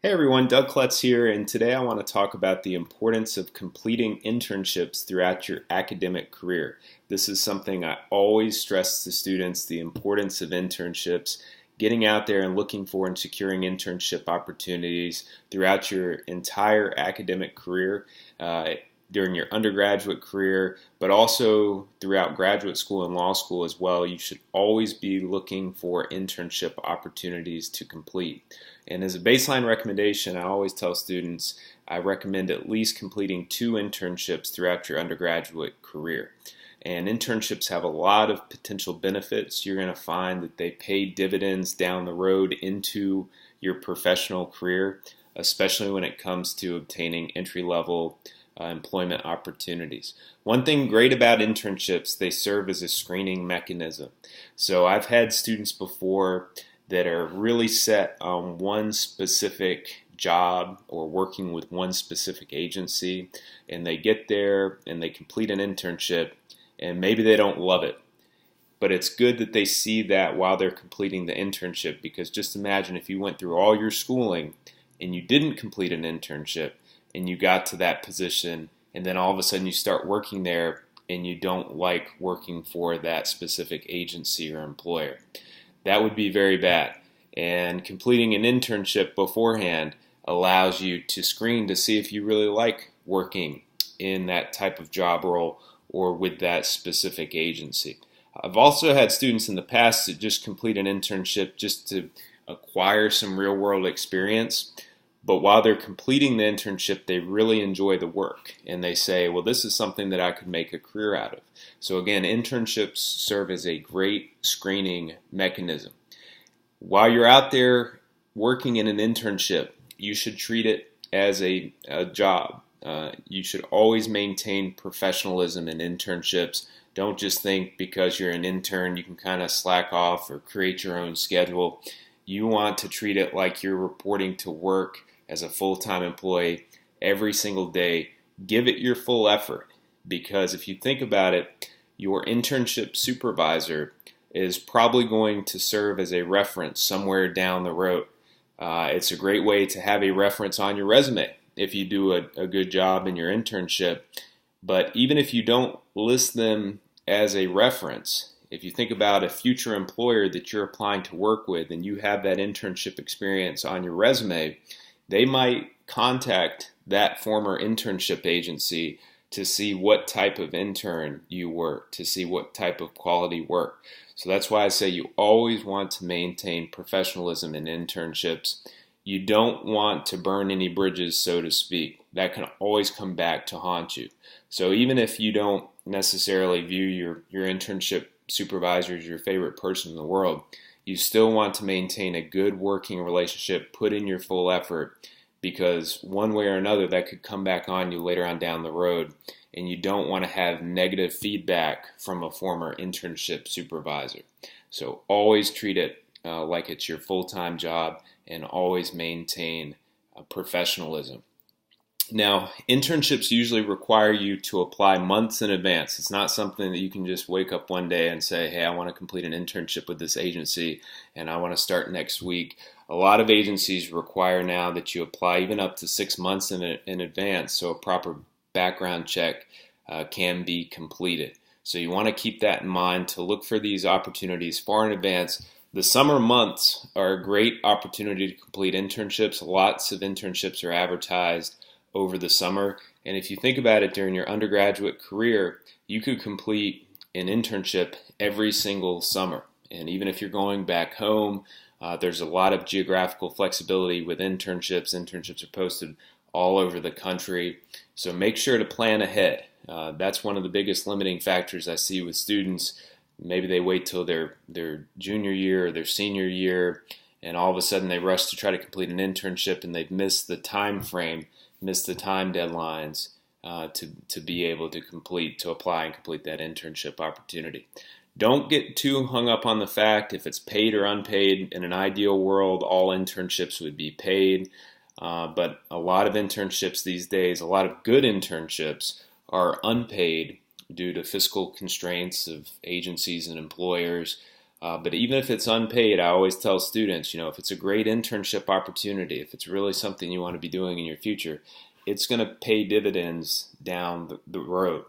Hey everyone, Doug Klutz here, and today I want to talk about the importance of completing internships throughout your academic career. This is something I always stress to students, the importance of internships, getting out there and looking for and securing internship opportunities throughout your entire academic career, during your undergraduate career, but also throughout graduate school and law school as well. You should always be looking for internship opportunities to complete. And as a baseline recommendation, I always tell students I recommend at least completing 2 internships throughout your undergraduate career. And internships have a lot of potential benefits. You're going to find that they pay dividends down the road into your professional career, especially when it comes to obtaining entry-level employment opportunities. One thing great about internships, they serve as a screening mechanism. So I've had students before that are really set on one specific job or working with one specific agency, and they get there and they complete an internship, and maybe they don't love it. But it's good that they see that while they're completing the internship, because just imagine if you went through all your schooling and you didn't complete an internship and you got to that position, and then all of a sudden you start working there and you don't like working for that specific agency or employer. That would be very bad. And completing an internship beforehand allows you to screen to see if you really like working in that type of job role or with that specific agency. I've also had students in the past that just complete an internship just to acquire some real-world experience. But while they're completing the internship, they really enjoy the work. And they say, well, this is something that I could make a career out of. So again, internships serve as a great screening mechanism. While you're out there working in an internship, you should treat it as a job. You should always maintain professionalism in internships. Don't just think because you're an intern you can kind of slack off or create your own schedule. You want to treat it like you're reporting to work as a full-time employee every single day. Give it your full effort, because if you think about it, your internship supervisor is probably going to serve as a reference somewhere down the road. It's a great way to have a reference on your resume if you do a good job in your internship. But even if you don't list them as a reference, if you think about a future employer that you're applying to work with and you have that internship experience on your resume, they might contact that former internship agency to see what type of intern you were, to see what type of quality work. So that's why I say you always want to maintain professionalism in internships. You don't want to burn any bridges, so to speak. That can always come back to haunt you. So even if you don't necessarily view your internship supervisor as your favorite person in the world, you still want to maintain a good working relationship, put in your full effort, because one way or another that could come back on you later on down the road, and you don't want to have negative feedback from a former internship supervisor. So always treat it like it's your full-time job, and always maintain professionalism. Now, internships usually require you to apply months in advance. It's not something that you can just wake up one day and say, hey, I want to complete an internship with this agency and I want to start next week. A lot of agencies require now that you apply even up to 6 months in advance, so a proper background check can be completed. So you want to keep that in mind to look for these opportunities far in advance. The summer months are a great opportunity to complete internships. Lots of internships are advertised over the summer. And if you think about it, during your undergraduate career, you could complete an internship every single summer. And even if you're going back home, there's a lot of geographical flexibility with internships. Internships are posted all over the country. So make sure to plan ahead. That's one of the biggest limiting factors I see with students. Maybe they wait till their junior year or their senior year, and all of a sudden they rush to try to complete an internship, and they've missed the time frame, missed the time deadlines to be able to apply and complete that internship opportunity. Don't get too hung up on the fact if it's paid or unpaid. In an ideal world, all internships would be paid, but a lot of internships these days, a lot of good internships are unpaid due to fiscal constraints of agencies and employers. But even if it's unpaid, I always tell students, if it's a great internship opportunity, if it's really something you want to be doing in your future, it's going to pay dividends down the road.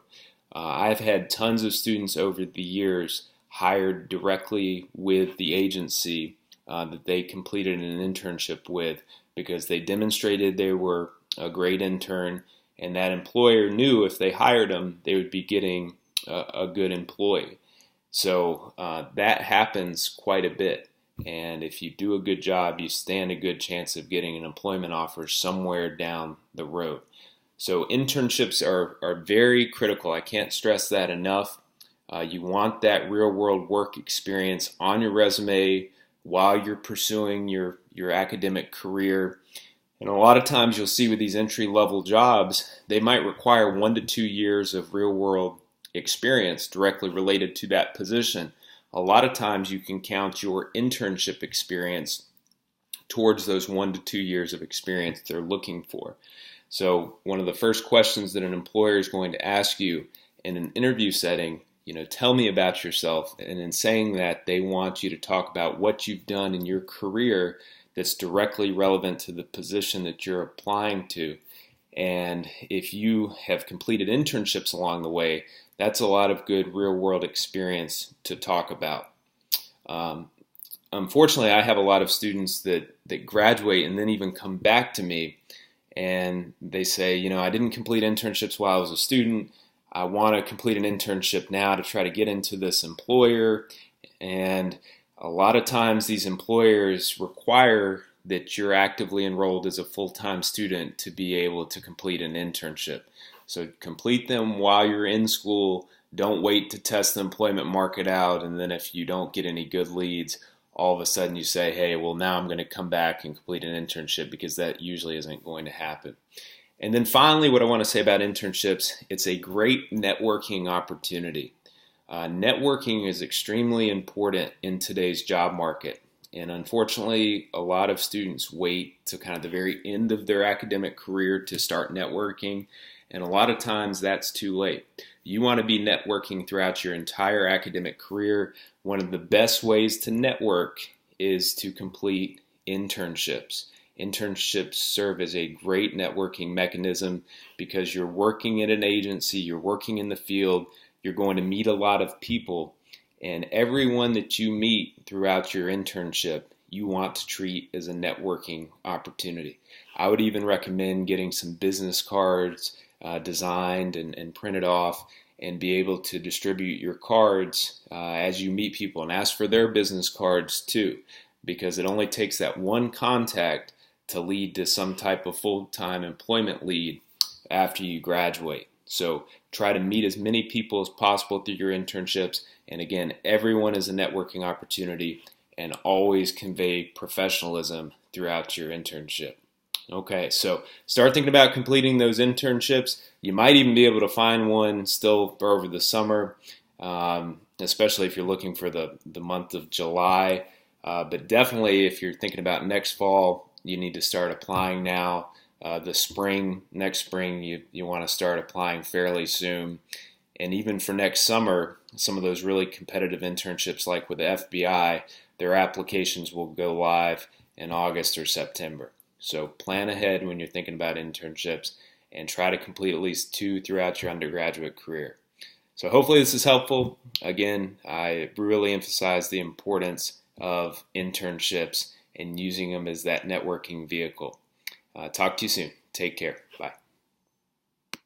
I've had tons of students over the years hired directly with the agency that they completed an internship with because they demonstrated they were a great intern, and that employer knew if they hired them, they would be getting a good employee. So that happens quite a bit. And if you do a good job, you stand a good chance of getting an employment offer somewhere down the road. So internships are very critical. I can't stress that enough. You want that real world work experience on your resume while you're pursuing your academic career. And a lot of times you'll see with these entry level jobs, they might require 1 to 2 years of real world experience directly related to that position. A lot of times you can count your internship experience towards those 1 to 2 years of experience they're looking for. So one of the first questions that an employer is going to ask you in an interview setting, tell me about yourself. And in saying that, they want you to talk about what you've done in your career that's directly relevant to the position that you're applying to. And if you have completed internships along the way, that's a lot of good real-world experience to talk about. Unfortunately, I have a lot of students that graduate and then even come back to me and they say, I didn't complete internships while I was a student. I want to complete an internship now to try to get into this employer. And a lot of times these employers require that you're actively enrolled as a full-time student to be able to complete an internship. So complete them while you're in school. Don't wait to test the employment market out, and then if you don't get any good leads, all of a sudden you say, hey, well, now I'm going to come back and complete an internship, because that usually isn't going to happen. And then finally, what I want to say about internships, it's a great networking opportunity. Networking is extremely important in today's job market. And unfortunately, a lot of students wait to kind of the very end of their academic career to start networking. And a lot of times that's too late. You want to be networking throughout your entire academic career. One of the best ways to network is to complete internships. Internships serve as a great networking mechanism because you're working at an agency, you're working in the field, you're going to meet a lot of people, and everyone that you meet throughout your internship, you want to treat as a networking opportunity. I would even recommend getting some business cards designed and printed off, and be able to distribute your cards as you meet people, and ask for their business cards too, because it only takes that one contact to lead to some type of full-time employment lead after you graduate. So try to meet as many people as possible through your internships. And again, everyone is a networking opportunity, and always convey professionalism throughout your internship. Okay, so start thinking about completing those internships. You might even be able to find one still over the summer, especially if you're looking for the month of July. But definitely if you're thinking about next fall, you need to start applying now. Next spring, you want to start applying fairly soon. And even for next summer, some of those really competitive internships like with the FBI, their applications will go live in August or September. So plan ahead when you're thinking about internships, and try to complete at least 2 throughout your undergraduate career. So hopefully this is helpful. Again, I really emphasize the importance of internships and using them as that networking vehicle. Talk to you soon. Take care.